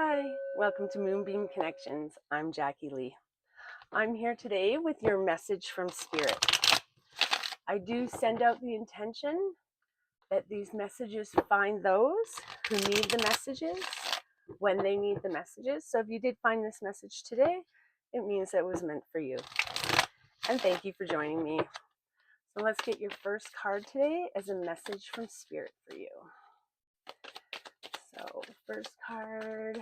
Hi, welcome to Moonbeam Connections. I'm Jackie Lee. I'm here today with your message from Spirit. I do send out the intention that these messages find those who need the messages when they need the messages. So if you did find this message today, it means that it was meant for you. And thank you for joining me. So let's get your first card today as a message from Spirit for you. So first card,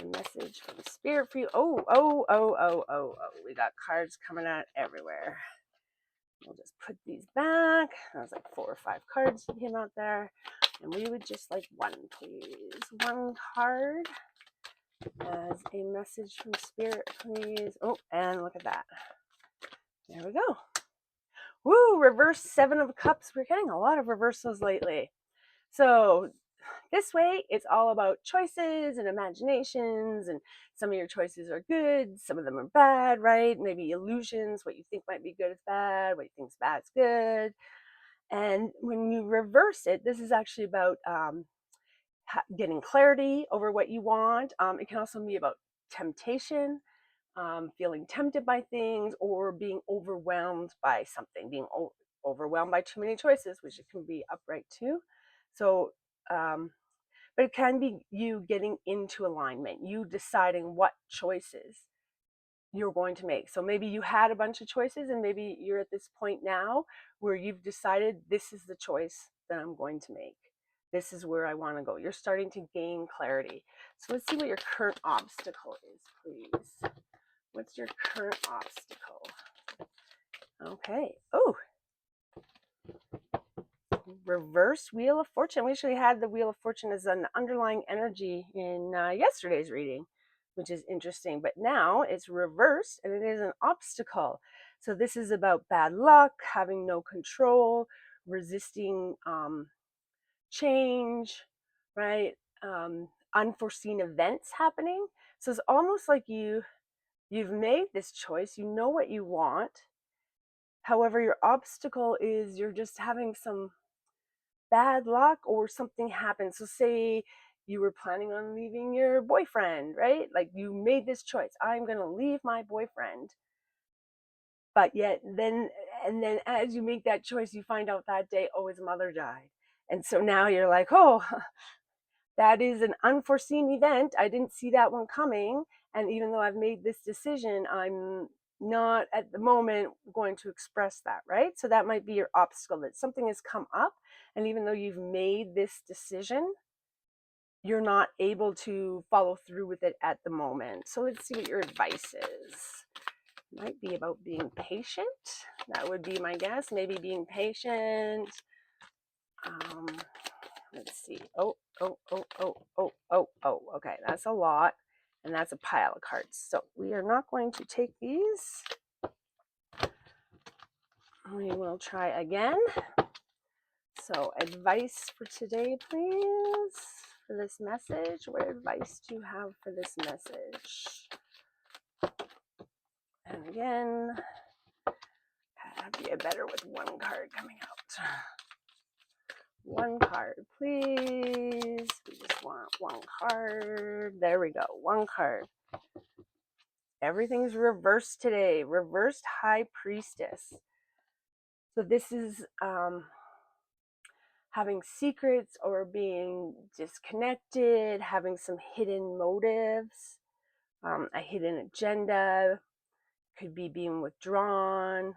a message from Spirit for you. Oh. We got cards coming out everywhere. We'll just put these back. That was like 4 or 5 cards that came out there. And we would just like one, please. One card as a message from Spirit, please. Oh, and look at that. There we go. Woo, reverse 7 of Cups. We're getting a lot of reversals lately. So this way, it's all about choices and imaginations, and some of your choices are good, some of them are bad, right? Maybe illusions, what you think might be good is bad, what you think is bad is good. And when you reverse it, this is actually about getting clarity over what you want. It can also be about temptation, feeling tempted by things, or being overwhelmed by something, being overwhelmed by too many choices, which it can be upright too. So, but it can be you getting into alignment, you deciding what choices you're going to make. So maybe you had a bunch of choices, and maybe you're at this point now where you've decided this is the choice that I'm going to make. This is where I want to go. You're starting to gain clarity. So let's see what your current obstacle is, please. What's your current obstacle? Okay. Oh, reverse Wheel of Fortune. We actually had the Wheel of Fortune as an underlying energy in yesterday's reading, which is interesting. But now it's reversed and it is an obstacle. So this is about bad luck, having no control, resisting change, right? Unforeseen events happening. So it's almost like you've made this choice, you know what you want. However, your obstacle is you're just having some bad luck or something happens. So say you were planning on leaving your boyfriend, right? Like you made this choice. I'm going to leave my boyfriend. But yet then as you make that choice, you find out that day, oh, his mother died. And so now you're like, oh, that is an unforeseen event. I didn't see that one coming. And even though I've made this decision, I'm not at the moment going to express that, right? So that might be your obstacle, that something has come up. And even though you've made this decision, you're not able to follow through with it at the moment. So let's see what your advice is. Might be about being patient. That would be my guess. Maybe being patient. Let's see. Oh. Okay, that's a lot. And that's a pile of cards. So we are not going to take these. We will try again. So advice for today, please, for this message. What advice do you have for this message? And again, I'd be better with one card coming out. One card, please. We just want one card. There we go. One card. Everything's reversed today. Reversed High Priestess. So this is having secrets or being disconnected, having some hidden motives, a hidden agenda. Could be being withdrawn,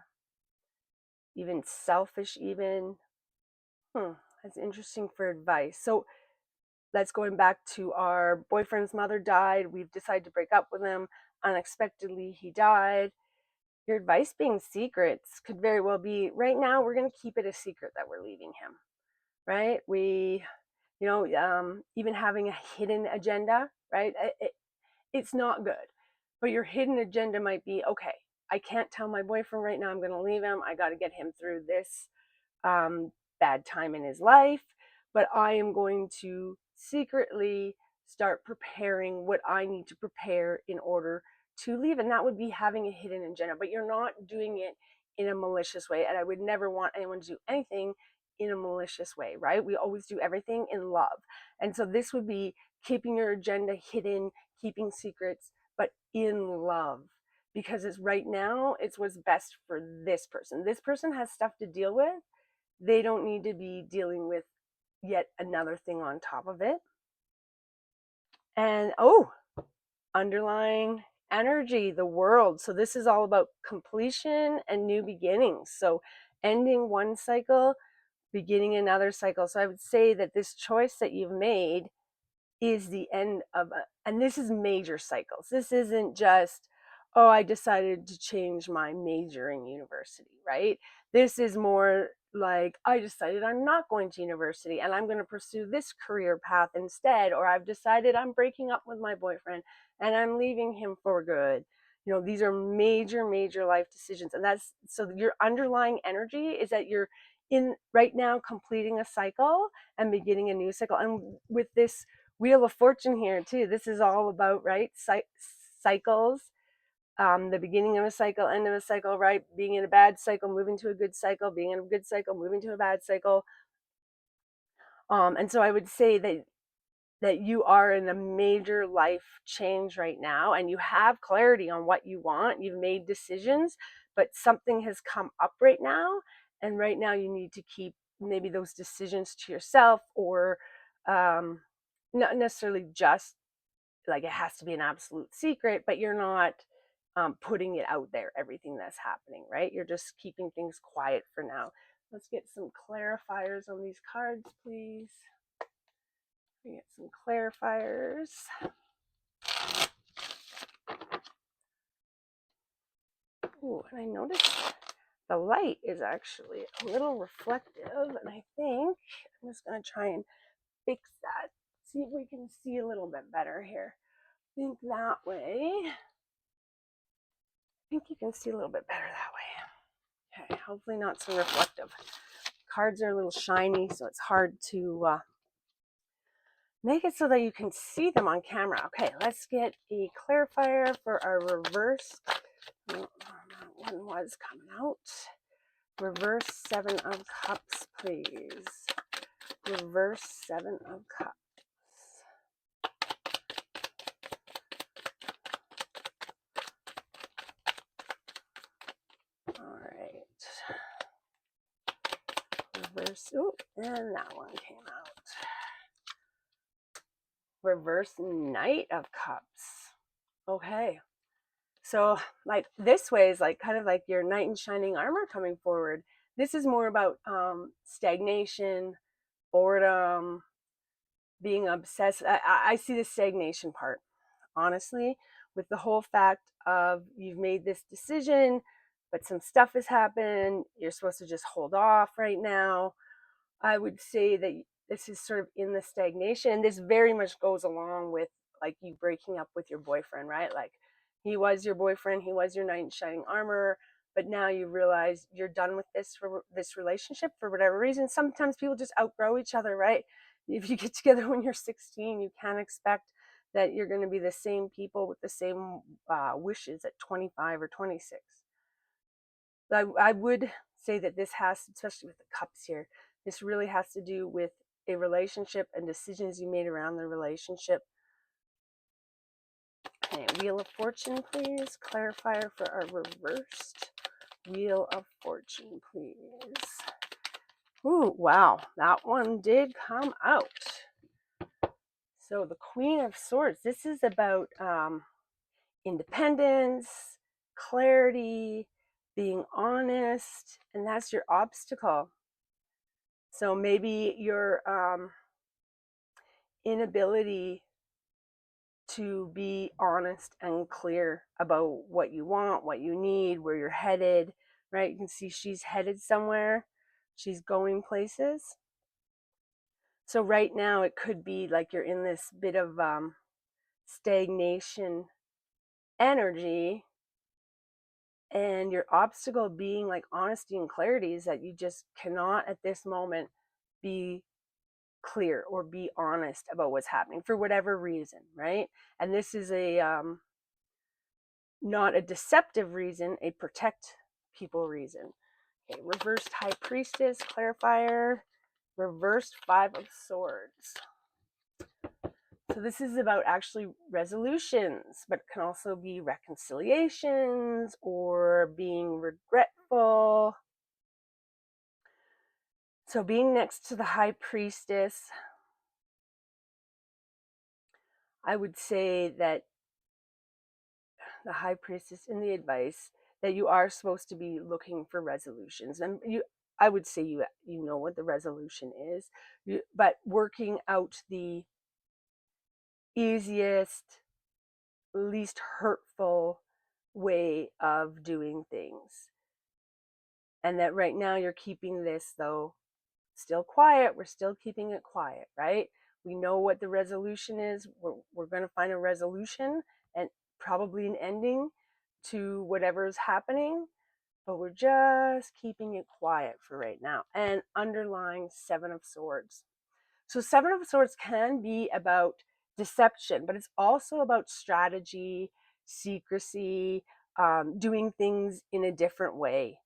even selfish even. That's interesting for advice. So that's going back to our boyfriend's mother died. We've decided to break up with him. Unexpectedly, he died. Your advice being secrets could very well be, right now, we're going to keep it a secret that we're leaving him, right? We, even having a hidden agenda, right? It's not good. But your hidden agenda might be, okay, I can't tell my boyfriend right now I'm going to leave him. I got to get him through this bad time in his life. But I am going to secretly start preparing what I need to prepare in order to leave. And that would be having a hidden agenda. But you're not doing it in a malicious way. And I would never want anyone to do anything in a malicious way, right? We always do everything in love. And so this would be keeping your agenda hidden, keeping secrets, but in love. Because it's right now, it's what's best for this person. This person has stuff to deal with. They don't need to be dealing with yet another thing on top of it. And underlying energy, the world. So this is all about completion and new beginnings. So ending one cycle, beginning another cycle. So I would say that this choice that you've made is the end of and this is major cycles. This isn't just, oh, I decided to change my major in university, right? This is more like, I decided I'm not going to university and I'm going to pursue this career path instead, or I've decided I'm breaking up with my boyfriend and I'm leaving him for good. You know, these are major, major life decisions. And that's, so your underlying energy is that you're in right now completing a cycle and beginning a new cycle. And with this Wheel of Fortune here too, this is all about, right, cycles, the beginning of a cycle, end of a cycle, right, being in a bad cycle, moving to a good cycle, being in a good cycle, moving to a bad cycle. And so I would say that you are in a major life change right now, and you have clarity on what you want. You've made decisions, but something has come up right now, and right now you need to keep maybe those decisions to yourself, or not necessarily just like it has to be an absolute secret, but you're not putting it out there, everything that's happening, right? You're just keeping things quiet for now. Let's get some clarifiers on these cards, please. We get some clarifiers. Ooh, and I noticed the light is actually a little reflective, and I think I'm just going to try and fix that. See if we can see a little bit better here. I think that way. I think you can see a little bit better that way. Okay, hopefully not so reflective. Cards are a little shiny, so it's hard to make it so that you can see them on camera. Okay, let's get a clarifier for our reverse. Oh, that one was coming out. Reverse 7 of Cups, please. Reverse 7 of Cups. All right. Reverse, and that one came out. Reverse Knight of Cups. Okay. So like this way is like kind of like your knight in shining armor coming forward. This is more about stagnation, boredom, being obsessed. I see the stagnation part, honestly, with the whole fact of you've made this decision, but some stuff has happened. You're supposed to just hold off right now. I would say that this is sort of in the stagnation. And this very much goes along with like you breaking up with your boyfriend, right? Like he was your boyfriend, he was your knight in shining armor, but now you realize you're done with this relationship for whatever reason. Sometimes people just outgrow each other, right? If you get together when you're 16, you can't expect that you're going to be the same people with the same wishes at 25 or 26. I would say that this has, especially with the cups here, this really has to do with a relationship and decisions you made around the relationship. Okay, Wheel of Fortune, please. Clarifier for our reversed Wheel of Fortune, please. Ooh, wow, that one did come out. So the Queen of Swords, this is about independence, clarity, being honest, and that's your obstacle. So maybe your inability to be honest and clear about what you want, what you need, where you're headed, right? You can see she's headed somewhere. She's going places. So right now it could be like you're in this bit of stagnation energy, and your obstacle being like honesty and clarity is that you just cannot at this moment be clear or be honest about what's happening for whatever reason, right? And this is a not a deceptive reason, a protect people reason. Okay, reversed High Priestess, clarifier, reversed 5 of Swords. So this is about actually resolutions, but it can also be reconciliations or being regretful. So being next to the High Priestess, I would say that the High Priestess in the advice that you are supposed to be looking for resolutions, and I would say you know what the resolution is, but working out the easiest, least hurtful way of doing things. And that right now you're keeping this, though, still quiet. We're still keeping it quiet, right? We know what the resolution is. We're going to find a resolution and probably an ending to whatever's happening, but we're just keeping it quiet for right now. And underlying Seven of Swords. So Seven of Swords can be about deception, but it's also about strategy, secrecy, doing things in a different way.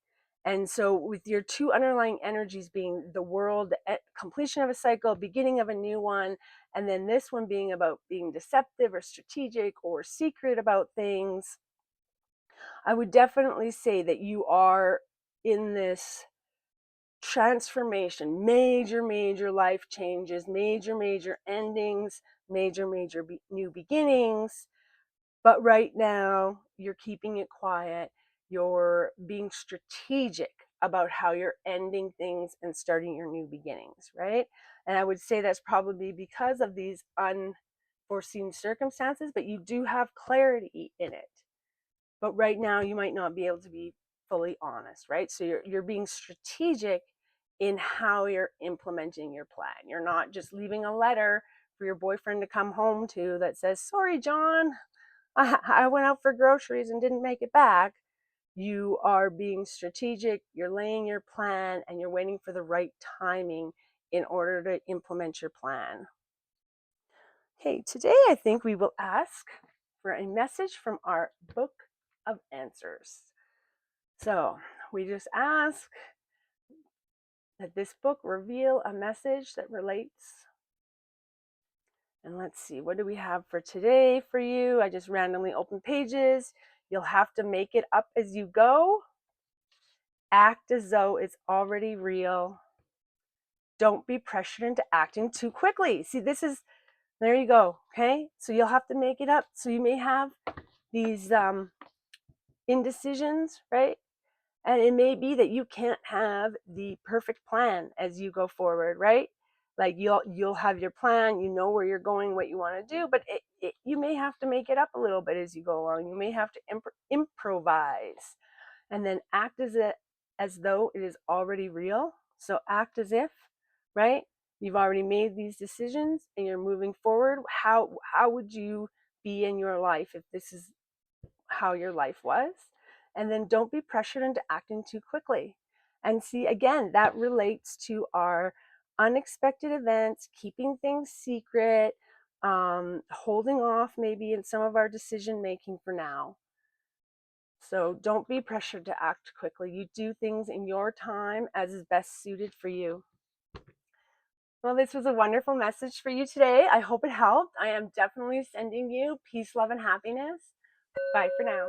And so with your two underlying energies being the world, the completion of a cycle, beginning of a new one, and then this one being about being deceptive or strategic or secret about things, I would definitely say that you are in this transformation, major life changes, major endings, major new beginnings. But right now, you're keeping it quiet. You're being strategic about how you're ending things and starting your new beginnings, right? And I would say that's probably because of these unforeseen circumstances, but you do have clarity in it. But right now, you might not be able to be fully honest, right? So you're being strategic in how you're implementing your plan. You're not just leaving a letter for your boyfriend to come home to that says, "Sorry, John, I went out for groceries and didn't make it back." You are being strategic, you're laying your plan, and you're waiting for the right timing in order to implement your plan. Okay, today I think we will ask for a message from our book of answers. So we just ask that this book reveal a message that relates. And let's see, what do we have for today for you? I just randomly open pages. You'll have to make it up as you go. Act as though it's already real. Don't be pressured into acting too quickly. See, there you go, okay? So you'll have to make it up. So you may have these indecisions, right? And it may be that you can't have the perfect plan as you go forward, right? Like you'll have your plan, you know where you're going, what you want to do, but you may have to make it up a little bit as you go along. You may have to improvise, and then act as though it is already real. So act as if, right? You've already made these decisions and you're moving forward. How would you be in your life if this is how your life was? And then don't be pressured into acting too quickly. And see, again, that relates to our unexpected events, keeping things secret, holding off maybe in some of our decision making for now. So don't be pressured to act quickly. You do things in your time as is best suited for you. Well, this was a wonderful message for you today. I hope it helped. I am definitely sending you peace, love, and happiness. Bye for now.